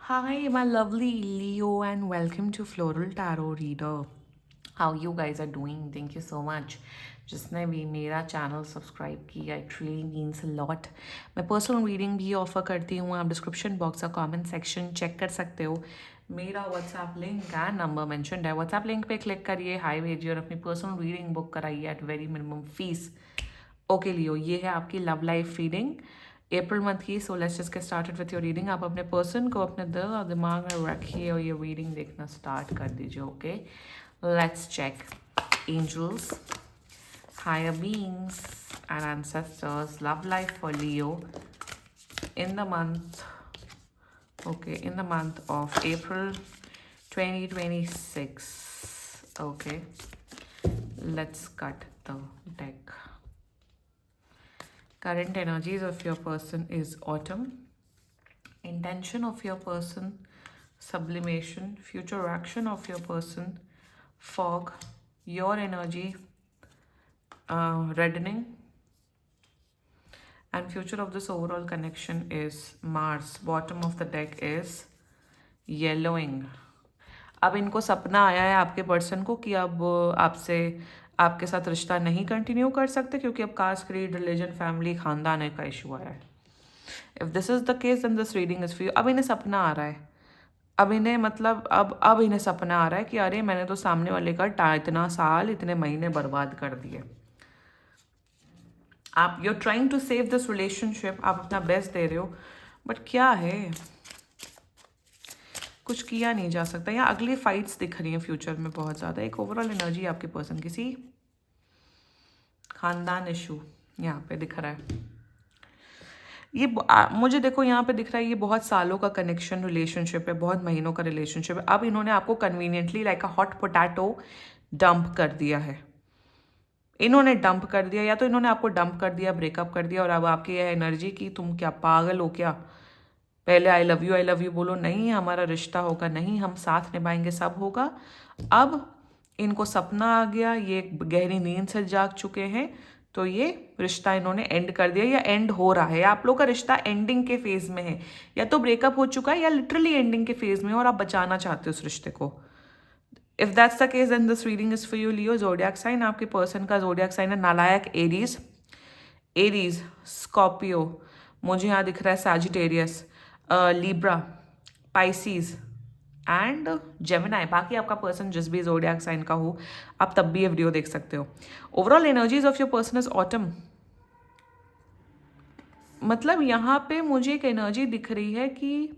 Hi, my lovely Leo, and welcome to Floral Tarot Reader. How you guys are doing? Thank you so much. जिसने भी मेरा channel subscribe किया it really means a lot. मैं personal reading भी offer करती हूँ. आप description box और कमेंट सेक्शन चेक कर सकते हो. मेरा WhatsApp link and number mentioned है. व्हाट्सएप लिंक पे क्लिक करिए, हाई भेजिए और अपनी पर्सनल रीडिंग बुक कराइए at very minimum fees. Okay Leo, ये है आपकी love life reading April month की. So let's just get started with your reading. आप अपने पर्सन को अपने दिल और दिमाग में रखिए और ये रीडिंग देखना स्टार्ट कर दीजिए. Okay, let's check. Angels, higher beings and ancestors, love life for Leo in the month, okay, in the month of April 2026. Okay, let's cut the deck. Current energies of your person is autumn. Intention of your person, sublimation. Future action of your person, fog. Your energy, reddening. And future of this overall connection is Mars. Bottom of the deck is yellowing. अब इनको सपना आया है आपके person को कि अब आपसे आपके साथ रिश्ता नहीं कंटिन्यू कर सकते क्योंकि अब कास्ट, क्रीड, रिलीजन, फैमिली, खानदान का इशू आया है. If this is the case then this reading is for you. अब इन्हें सपना आ रहा है. अब इन्हें मतलब अब इन्हें सपना आ रहा है कि अरे मैंने तो सामने वाले का इतना साल, इतने महीने बर्बाद कर दिए. आप you are trying to save this relationship. आप अपना बेस्ट दे रहे हो बट क्या है, कुछ किया नहीं जा सकता. या अगली फाइट्स दिख रही हैं फ्यूचर में बहुत ज़्यादा. एक ओवरऑल एनर्जी आपके पर्सन किसी खानदान इशू यहाँ पे दिख रहा है. ये मुझे देखो यहाँ पे दिख रहा है ये बहुत सालों का कनेक्शन रिलेशनशिप है, बहुत महीनों का रिलेशनशिप है. अब इन्होंने आपको conveniently like a hot potato dump कर दिया है. इन्होंने डंप कर दिया या तो इन्होंने आपको डंप कर दिया, ब्रेकअप कर दिया और अब आपकी यह एनर्जी की तुम क्या पागल हो क्या, पहले आई लव यू बोलो, नहीं हमारा रिश्ता होगा, नहीं हम साथ निभाएंगे, सब होगा. अब इनको सपना आ गया, ये गहरी नींद से जाग चुके हैं तो ये रिश्ता इन्होंने एंड कर दिया या एंड हो रहा है. आप लोग का रिश्ता एंडिंग के फेज में है, या तो ब्रेकअप हो चुका है या लिटरली एंडिंग के फेज में और आप बचाना चाहते हो उस रिश्ते को. If that's the case then this reading is for you Leo. Zodiac sign आपके पर्सन का जोडियाक साइन है नालायक एरीज. एरीज, स्कॉर्पियो, मुझे यहाँ दिख रहा है Sagittarius, Libra, Pisces and Gemini. बाकी आपका पर्सन जिस भी जोडियाक साइन का हो आप तब भी ये वीडियो देख सकते हो. Overall energies of your person is autumn. मतलब यहाँ पे मुझे एक एनर्जी दिख रही है कि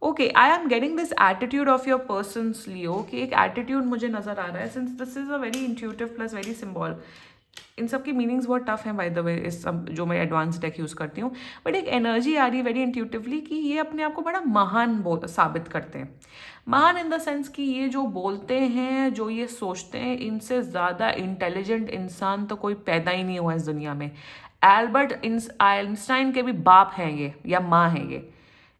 okay I am getting this attitude of your persons Leo कि एक एटीट्यूड मुझे नजर आ रहा है. Since this is a very intuitive plus very symbol. इन सब की मीनिंग्स बहुत टफ हैं बाय द वे, इस सब जो मैं एडवांस डेक यूज़ करती हूँ. बट एक एनर्जी आ रही है वेरी इंट्यूटिवली कि ये अपने आप को बड़ा महान साबित करते हैं. महान इन द सेंस कि ये जो बोलते हैं, जो ये सोचते हैं, इनसे ज़्यादा इंटेलिजेंट इंसान तो कोई पैदा ही नहीं हुआ इस दुनिया में. एल्बर्ट आइंस्टाइन के भी बाप हैं ये या माँ हैं ये.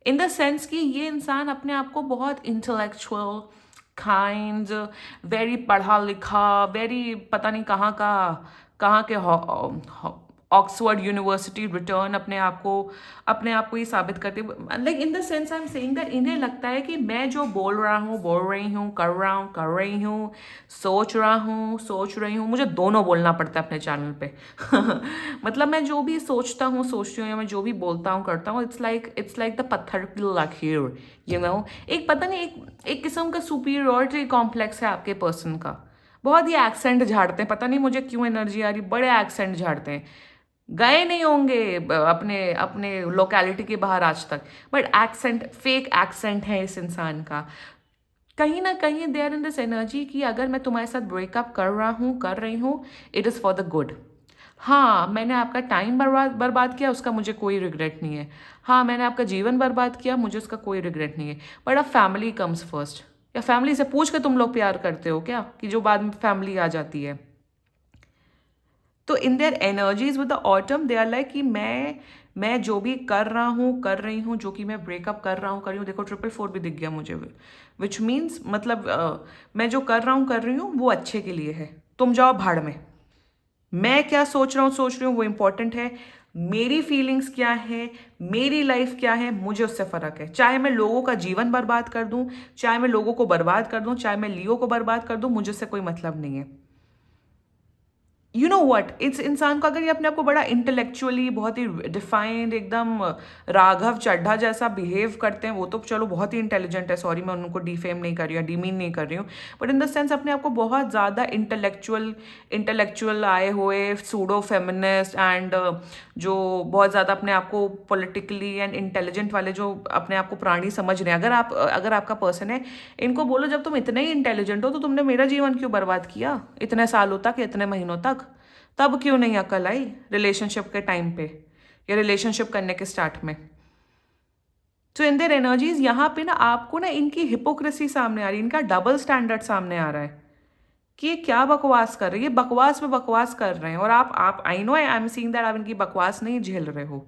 इन द सेंस कि ये इंसान अपने आप को बहुत इंटेलेक्चुअल, काइंड, वेरी पढ़ा लिखा, वेरी पता नहीं कहाँ के ऑक्सफोर्ड यूनिवर्सिटी रिटर्न अपने आप को ये साबित करते. Like in the sense I am saying that इन्हें लगता है कि मैं जो बोल रही हूँ, कर रही हूँ, सोच रही हूँ, मुझे दोनों बोलना पड़ता है अपने चैनल पे. मतलब मैं जो भी सोचती हूँ या मैं जो भी बोलता हूँ करता हूँ, इट्स लाइक द पत्थर की लकीर, यू नो. एक पता नहीं एक किस्म का सुपीरियरिटी कॉम्प्लेक्स है आपके पर्सन का. बहुत ही एक्सेंट झाड़ते हैं, पता नहीं मुझे क्यों एनर्जी आ रही, बड़े एक्सेंट झाड़ते हैं. गए नहीं होंगे अपने अपने लोकेलिटी के बाहर आज तक, बट एक्सेंट, फेक एक्सेंट है इस इंसान का. कहीं ना कहीं they are in this energy कि अगर मैं तुम्हारे साथ ब्रेकअप कर रही हूँ, it is for the good. हाँ, मैंने आपका टाइम बर्बाद किया, उसका मुझे कोई रिग्रेट नहीं है. हाँ, मैंने आपका जीवन बर्बाद किया, मुझे उसका कोई रिग्रेट नहीं है. बट अब फैमिली कम्स फर्स्ट. या फैमिली से पूछ के तुम लोग प्यार करते हो क्या, कि जो बाद में फैमिली आ जाती है. तो in their energies with the autumn they are like कि मैं जो भी कर रही हूँ, जो कि मैं ब्रेकअप कर रही हूँ. देखो 444 भी दिख गया मुझे, विच मीन्स मतलब मैं जो कर रही हूँ वो अच्छे के लिए है. तुम जाओ भाड़ में. मैं क्या सोच रही हूँ वो इंपॉर्टेंट है. मेरी फीलिंग्स क्या है, मेरी लाइफ क्या है, मुझे उससे फ़र्क है। चाहे मैं लोगों का जीवन बर्बाद कर दूं, चाहे मैं लोगों को बर्बाद कर दूं, चाहे मैं लियो को बर्बाद कर दूं, मुझे उससे कोई मतलब नहीं है। यू नो वट, इस इंसान को अगर ये अपने आप को बड़ा इंटेलेक्चुअली बहुत ही डिफाइंड, एकदम राघव चड्ढा जैसा बिहेव करते हैं, वो तो चलो बहुत ही इंटेलिजेंट है, सॉरी मैं उनको डिफेम नहीं कर रही हूँ, डीमीन नहीं कर रही हूँ, बट इन द सेंस अपने आप को बहुत ज़्यादा इंटेलेक्चुअल आए हुए सूडो फेमिनिस्ट एंड जो बहुत ज़्यादा अपने आप को पॉलिटिकली एंड इंटेलिजेंट वाले जो अपने आप को प्राणी समझ रहे हैं, अगर आपका पर्सन है, इनको बोलो जब तुम इतने ही इंटेलिजेंट हो तो तुमने मेरा जीवन क्यों बर्बाद किया इतने सालों तक, इतने महीनों तक? तब क्यों नहीं अकल आई रिलेशनशिप के टाइम पे या रिलेशनशिप करने के स्टार्ट में? तो इन देयर एनर्जीज यहाँ पे ना आपको ना इनकी हिपोक्रेसी सामने आ रही है, इनका डबल स्टैंडर्ड सामने आ रहा है कि ये क्या बकवास कर रही है, बकवास में बकवास कर रहे हैं, और आप I know I am seeing that आप इनकी बकवास नहीं झेल रहे हो।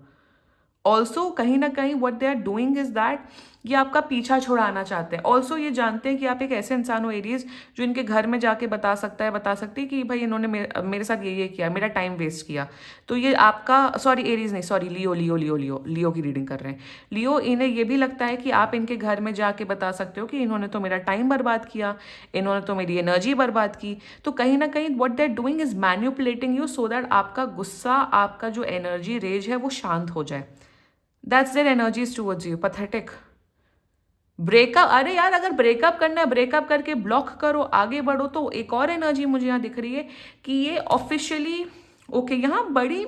ऑल्सो कहीं ना कहीं what they are doing is that ये आपका पीछा छुड़ाना चाहते हैं। ऑल्सो ये जानते हैं कि आप एक ऐसे इंसान हो एरीज जो इनके घर में जाके बता सकती है कि भाई इन्होंने मेरे साथ ये किया, मेरा टाइम वेस्ट किया। तो ये आपका, सॉरी एरीज नहीं, सॉरी लियो की रीडिंग कर रहे हैं। लियो, इन्हें ये भी लगता है कि आप इनके घर में जाके बता सकते हो कि इन्होंने तो मेरा टाइम बर्बाद किया, इन्होंने तो मेरी एनर्जी बर्बाद की। तो कहीं ना कहीं what they are doing is manipulating you so that आपका गुस्सा, आपका जो एनर्जी रेज है वो शांत हो जाए। That's their energies towards you, pathetic. Breakup, अरे यार अगर ब्रेकअप करना है ब्रेकअप करके ब्लॉक करो, आगे बढ़ो। तो एक और एनर्जी मुझे यहाँ दिख रही है कि ये ऑफिशियली ओके, यहाँ बड़ी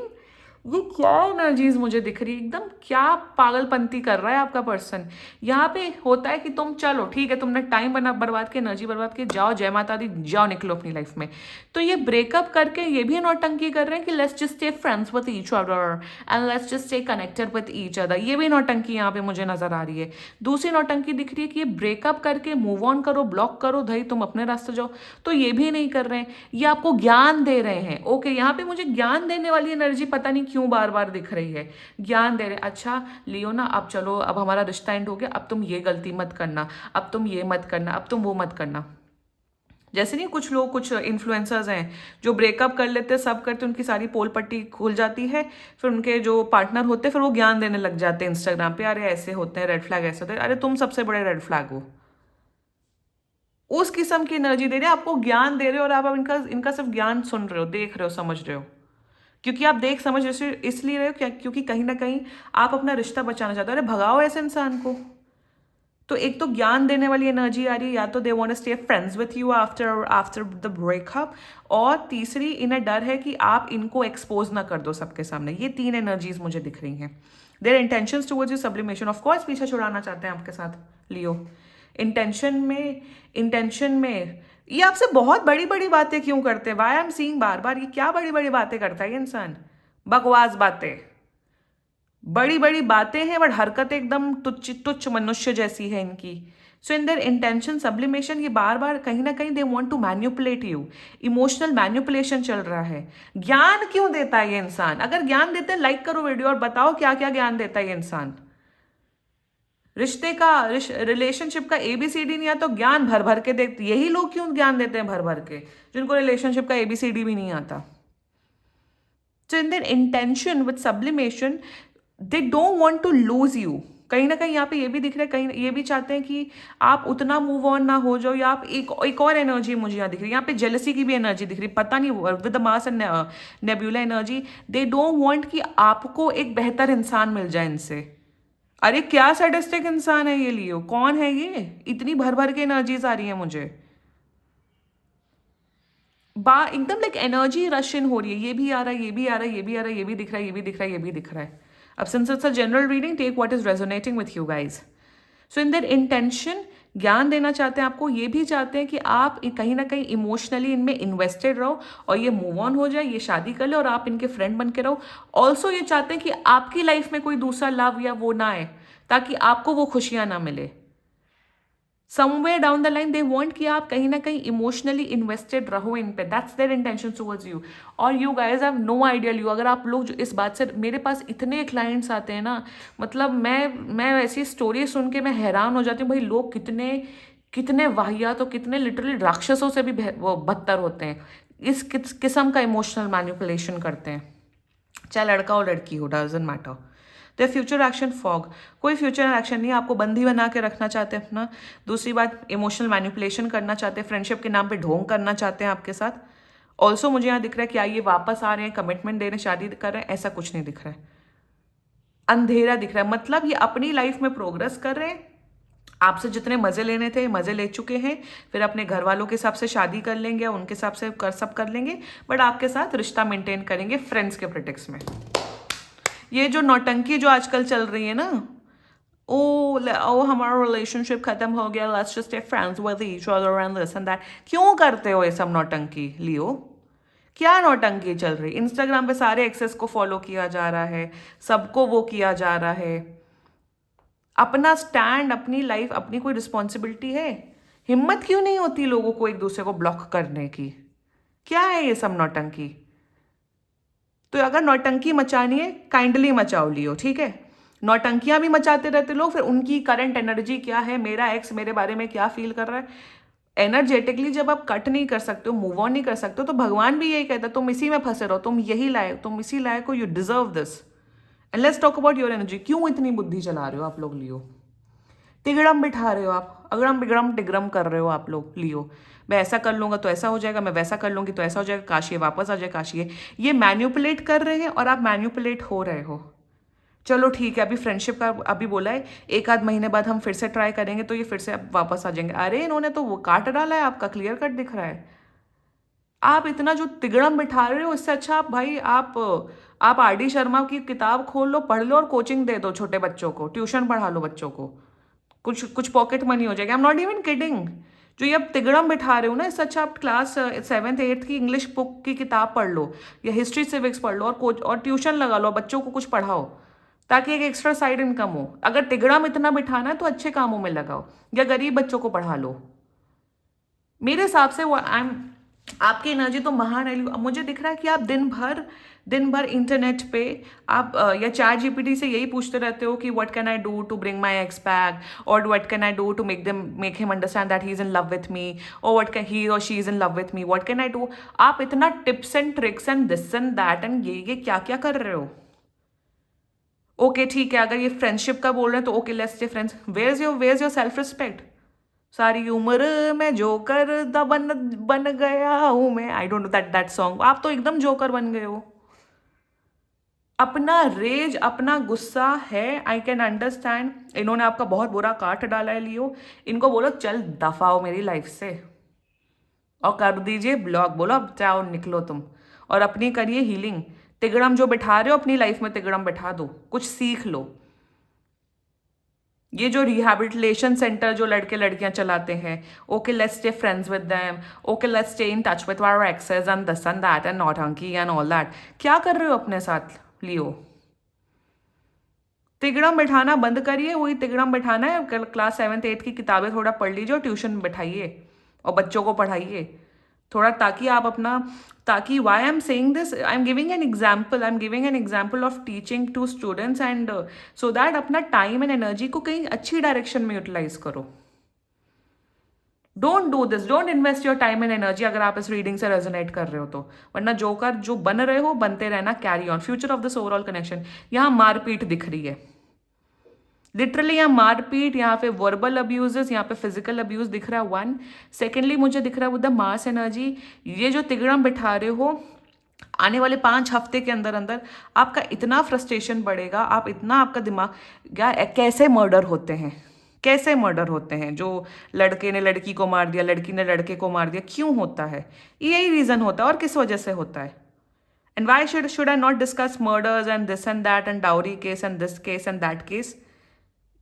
ये क्या एनर्जीज मुझे दिख रही है, एकदम क्या पागलपंती कर रहा है आपका पर्सन। यहाँ पे होता है कि तुम चलो ठीक है, तुमने टाइम बर्बाद के, एनर्जी बर्बाद के, जाओ जय माता दी, जाओ निकलो अपनी लाइफ में। तो ये ब्रेकअप करके ये भी नौटंकी कर रहे हैं कि let's just stay friends with each other and let's just stay connected with each other. ये भी नौटंकी यहाँ पे मुझे नजर आ रही है। दूसरी नौटंकी दिख रही है कि ये ब्रेकअप करके मूव ऑन करो, ब्लॉक करो, भाई तुम अपने रास्ते जाओ। तो ये भी नहीं कर रहे हैं, ये आपको ज्ञान दे रहे हैं। ओके, यहाँ पे मुझे ज्ञान देने वाली एनर्जी पता नहीं क्यों बार बार दिख रही है। ज्ञान दे रहे, अच्छा लियो ना, अब चलो, अब हमारा रिश्ता एंड हो गया, अब तुम ये गलती मत करना, अब तुम ये मत करना, अब तुम वो मत करना। जैसे नहीं कुछ लोग, कुछ इन्फ्लुएंसर्स हैं जो ब्रेकअप कर लेते हैं, सब करते, उनकी सारी पोल पट्टी खुल जाती है, फिर उनके जो पार्टनर होते हैं फिर वो ज्ञान देने लग जाते हैं इंस्टाग्राम पे, अरे ऐसे होते हैं, रेड फ्लैग ऐसे होते हैं। अरे तुम सबसे बड़े रेड फ्लैग हो। उस किस्म की एनर्जी दे रहे हैं, आपको ज्ञान दे रहे हो, और आप अब इनका इनका सिर्फ ज्ञान सुन रहे हो, देख रहे हो, समझ रहे हो। क्योंकि आप देख समझ इसलिए रहे हो क्या, क्योंकि कहीं ना कहीं आप अपना रिश्ता बचाना चाहते हो। अरे भगाओ ऐसे इंसान को। तो एक तो ज्ञान देने वाली एनर्जी आ रही है, या तो they want to stay friends with you after after the breakup, और तीसरी इन्हें डर है कि आप इनको एक्सपोज ना कर दो सबके सामने। ये तीन एनर्जीज मुझे दिख रही हैं। Their intentions towards you sublimation, of course पीछे छुड़ाना चाहते हैं आपके साथ लियो। इंटेंशन में ये आपसे बहुत बड़ी बड़ी बातें क्यों करते हैं? वाई आई एम सीइंग बार बार, ये क्या बड़ी बड़ी बातें करता है ये इंसान? बकवास बातें, बड़ी बड़ी बातें हैं बट हरकतें एकदम तुच्छ तुच्छ मनुष्य जैसी है इनकी। So in their intention sublimation, ये बार बार कहीं ना कहीं they want to manipulate you, emotional manipulation चल रहा है। ज्ञान क्यों देता है ये इंसान? अगर ज्ञान देते हैं लाइक करो वीडियो और बताओ क्या क्या ज्ञान देता है ये इंसान। रिश्ते का, रिलेशनशिप का एबीसीडी नहीं आता तो ज्ञान भर भर के देते। यही लोग क्यों ज्ञान देते हैं भर भर के, जिनको रिलेशनशिप का एबीसीडी भी नहीं आता। So in their intention with sublimation they don't want to lose you. कहीं ना कहीं यहाँ पे ये भी दिख रहा है, कहीं ये भी चाहते हैं कि आप उतना मूव ऑन ना हो जाओ, या आप एक और एनर्जी मुझे यहाँ दिख रही है, यहाँ पे जेलसी की भी एनर्जी दिख रही है, पता नहीं with the mass and nebula energy. They don't want कि आपको एक बेहतर इंसान मिल जाए इनसे। अरे क्या सैडिस्टिक इंसान है ये लियो, कौन है ये? इतनी भर भर के एनर्जीज आ रही है मुझे, बा एकदम लाइक एनर्जी रश इन हो रही है। ये भी आ रहा है, ये भी आ रहा है, ये भी आ रहा है, ये भी दिख रहा है, ये भी दिख रहा है, ये भी दिख रहा है। अब since it's a general reading, take what is resonating with you guys. So in their intention ज्ञान देना चाहते हैं आपको, ये भी चाहते हैं कि आप कहीं ना कहीं इमोशनली इनमें इन्वेस्टेड रहो और ये मूव ऑन हो जाए, ये शादी कर ले और आप इनके फ्रेंड बन के रहो। ऑल्सो ये चाहते हैं कि आपकी लाइफ में कोई दूसरा लव या वो ना आए, ताकि आपको वो खुशियां ना मिले। Somewhere down the line they want कि आप कहीं ना कहीं इमोशनली इन्वेस्टेड रहो इन पे। That's their intention towards you. और you guys have no idea you, अगर आप लोग जो इस बात से, मेरे पास इतने क्लाइंट्स आते हैं ना, मतलब मैं ऐसी स्टोरी सुन के मैं हैरान हो जाती हूँ, भाई लोग कितने कितने वाहियात तो कितने लिटरली राक्षसों से भी वो बदतर होते हैं, इस किस्म का इमोशनल मैनिपुलेशन करते हैं। चाहे लड़का हो लड़की हो, डजंट मैटर। तो फ्यूचर एक्शन फॉग, कोई फ्यूचर एक्शन नहीं, आपको बंदी बना के रखना चाहते हैं अपना। दूसरी बात, इमोशनल मैनिपुलेशन करना चाहते हैं, फ्रेंडशिप के नाम पे ढोंग करना चाहते हैं आपके साथ। ऑल्सो मुझे यहाँ दिख रहा है कि ये वापस आ रहे हैं, कमिटमेंट दे रहे हैं, शादी कर रहे हैं, ऐसा कुछ नहीं दिख रहा है। अंधेरा दिख रहा है, मतलब ये अपनी लाइफ में प्रोग्रेस कर रहे हैं। आपसे जितने मजे लेने थे मजे ले चुके हैं, फिर अपने घर वालों के हिसाब से शादी कर लेंगे, उनके हिसाब से सब कर लेंगे, बट आपके साथ रिश्ता मेंटेन करेंगे फ्रेंड्स के प्रेटेक्स में। ये जो नौटंकी जो आजकल चल रही है ना, ओ हमारा रिलेशनशिप खत्म हो गया, let's just stay friends with each other and this and that, क्यों करते हो ये सब नौटंकी लियो? क्या नौटंकी चल रही? इंस्टाग्राम पे सारे एक्सेस को फॉलो किया जा रहा है, सबको वो किया जा रहा है। अपना स्टैंड, अपनी लाइफ, अपनी कोई रिस्पॉन्सिबिलिटी है? हिम्मत क्यों नहीं होती लोगों को एक दूसरे को ब्लॉक करने की? क्या है ये सब नौटंकी? तो अगर नौटंकी मचानी है, काइंडली मचाओ लियो, ठीक है। नौटंकियां भी मचाते रहते लोग, फिर उनकी करंट एनर्जी क्या है, मेरा एक्स मेरे बारे में क्या फील कर रहा है, एनर्जेटिकली जब आप कट नहीं कर सकते हो, मूव ऑन नहीं कर सकते हो, तो भगवान भी यही कहता है तुम इसी में फंसे रहो, तुम यही लायक, तुम इसी लायक हो, you deserve this. And let's talk about your energy. क्यों इतनी बुद्धि चला रहे हो आप लोग लियो? तिगड़म बिठा रहे हो आप, अगड़म बिगड़म टिगड़म कर रहे हो आप लोग लियो। मैं ऐसा कर लूंगा तो ऐसा हो जाएगा, मैं वैसा कर लूंगी तो ऐसा हो जाएगा, काश ये वापस आ जाए, काश ये मैन्युपुलेट कर रहे हैं और आप मैन्युपुलेट हो रहे हो। चलो ठीक है, अभी फ्रेंडशिप का अभी बोला है, एक आध महीने बाद हम फिर से ट्राई करेंगे तो ये फिर से वापस आ जाएंगे। अरे इन्होंने तो वो काट डाला है आपका, क्लियर कट दिख रहा है। आप इतना जो तिगड़म बिठा रहे हो, इससे अच्छा आप भाई आप आर डी शर्मा की किताब खोल लो, पढ़ लो और कोचिंग दे दो छोटे बच्चों को, ट्यूशन पढ़ा लो बच्चों को, कुछ कुछ पॉकेट मनी हो जाएगी। I am not even kidding. जो ये आप तिगड़म बिठा रहे हो ना, इससे अच्छा आप क्लास 7th 8th की इंग्लिश बुक की किताब पढ़ लो, या हिस्ट्री सिविक्स पढ़ लो, और कोच और ट्यूशन लगा लो, बच्चों को कुछ पढ़ाओ, ताकि एक एक्स्ट्रा साइड इनकम हो। अगर तिगड़म इतना बिठाना है तो अच्छे कामों में लगाओ, या गरीब बच्चों को पढ़ा लो। मेरे हिसाब से वो आई एम, आपकी एनर्जी तो महान है। मुझे दिख रहा है कि आप दिन भर इंटरनेट पे आप या चैट जीपीटी से यही पूछते रहते हो कि what can I do to bring my ex back, और what can I do to make him understand that he is in love with me, और व्हाट कैन ही और she is in love with me, what can I do. आप इतना tips and tricks and this and that and ये क्या क्या कर रहे हो? ओके ठीक है, अगर ये फ्रेंडशिप का बोल रहे हैं तो okay let's stay friends. Where is your self respect? सारी उम्र मैं जोकर दा बन गया हूं मैं, I don't know that song. आप तो एकदम जोकर बन गए हो। अपना रेज, अपना गुस्सा है, आई कैन अंडरस्टैंड। इन्होंने आपका बहुत बुरा काट डाला है लियो, इनको बोलो चल दफा हो मेरी लाइफ से, और कर दीजिए ब्लॉग, बोलो अब चाहो निकलो तुम, और अपनी करिए हीलिंग। तिगड़म जो बिठा रहे हो अपनी लाइफ में, तिगड़म बिठा दो, कुछ सीख लो। ये जो रिहैबिलिटेशन सेंटर जो लड़के लड़कियां चलाते हैं, okay let's stay friends with them, okay let's stay in touch with our exes and this and that and नौटंकी एंड ऑल दैट, क्या कर रहे हो अपने साथ लियो? तिगड़म बैठाना बंद करिए। वही तिगड़म बैठाना है, क्लास 7th 8th की किताबें थोड़ा पढ़ लीजिए और ट्यूशन में बैठाइए और बच्चों को पढ़ाइए थोड़ा, ताकि आप अपना, ताकि why I am saying this, I am giving an example of teaching to students and so that अपना टाइम एंड एनर्जी को कहीं अच्छी डायरेक्शन में यूटिलाइज करो। Don't do this, don't invest your time and energy अगर आप इस reading से रेजोनेट कर रहे हो तो, वरना जो बन रहे हो बनते रहना, carry on. Future of this overall connection, यहाँ मारपीट दिख रही है लिटरली, यहाँ मारपीट, यहाँ पे वर्बल अब्यूजेस, यहाँ पे फिजिकल अब्यूज दिख रहा है 1। सेकेंडली मुझे दिख रहा है विद द मास एनर्जी, ये जो तिगड़म बिठा रहे हो, आने वाले 5 हफ्ते के अंदर अंदर आपका इतना फ्रस्ट्रेशन बढ़ेगा, आप इतना, आपका दिमाग यार, कैसे मर्डर होते हैं, कैसे मर्डर होते हैं, जो लड़के ने लड़की को मार दिया, लड़की ने लड़के को मार दिया, क्यों होता है? यही रीज़न होता है, और किस वजह से होता है? And why should I not discuss murders and this and that and dowry case and this case and that case?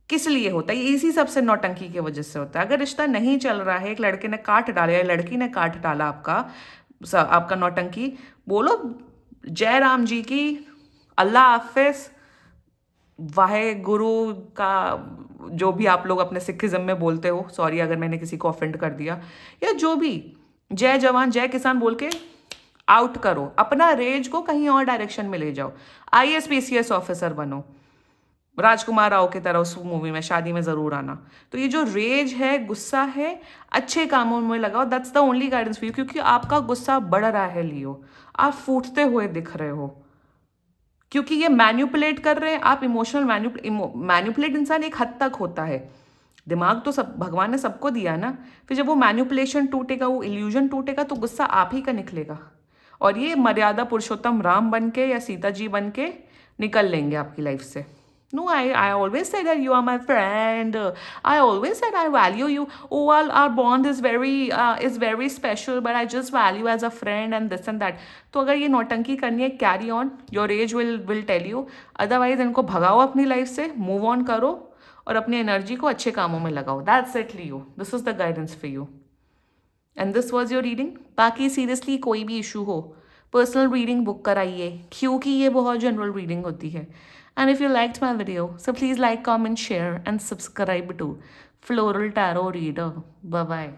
किस लिए होता है? इसी सबसे नौटंकी की वजह से होता है। अगर रिश्ता नहीं चल रहा है, एक लड़के ने काट डाला या लड़की ने काट डाला आपका नौटंकी, बोलो जय राम जी की, अल्लाह हाफिज, वाहे गुरु का, जो भी आप लोग अपने सिखिज्म में बोलते हो, सॉरी अगर मैंने किसी को ऑफेंड कर दिया, या जो भी, जय जवान जय किसान बोल के आउट करो, अपना रेज को कहीं और डायरेक्शन में ले जाओ। IAS PCS ऑफिसर बनो, राजकुमार राव की तरह उस मूवी में, शादी में जरूर आना। तो ये जो रेज है, गुस्सा है, अच्छे कामों में लगाओ, that's the only guidance for you, क्योंकि आपका गुस्सा बढ़ रहा है लियो, आप फूटते हुए दिख रहे हो। क्योंकि ये मैन्युपुलेट कर रहे हैं आप। इमोशनल मैन्युपुलेट इंसान एक हद तक होता है, दिमाग तो सब भगवान ने सबको दिया ना। फिर जब वो मैन्युपुलेशन टूटेगा, वो इल्यूजन टूटेगा, तो गुस्सा आप ही का निकलेगा, और ये मर्यादा पुरुषोत्तम राम बन के या सीता जी बन के निकल लेंगे आपकी लाइफ से। No, I always say that you are my friend. I always said I value you. Oh, well, our bond is very special, but I just value as a friend and this and that. तो अगर ये नौटंकी करनी है, carry on. Your age will tell you. Otherwise, इनको भगाओ अपनी life से, move on करो और अपनी एनर्जी को अच्छे कामों में लगाओ. That's it, Leo. This is the guidance for you. And this was your reading. बाकी सीरियसली कोई भी इशू हो, पर्सनल रीडिंग बुक कराइए, क्योंकि ये बहुत जनरल रीडिंग होती है। And if you liked my video, so please like, comment, share and subscribe to Floral Tarot Reader. Bye bye.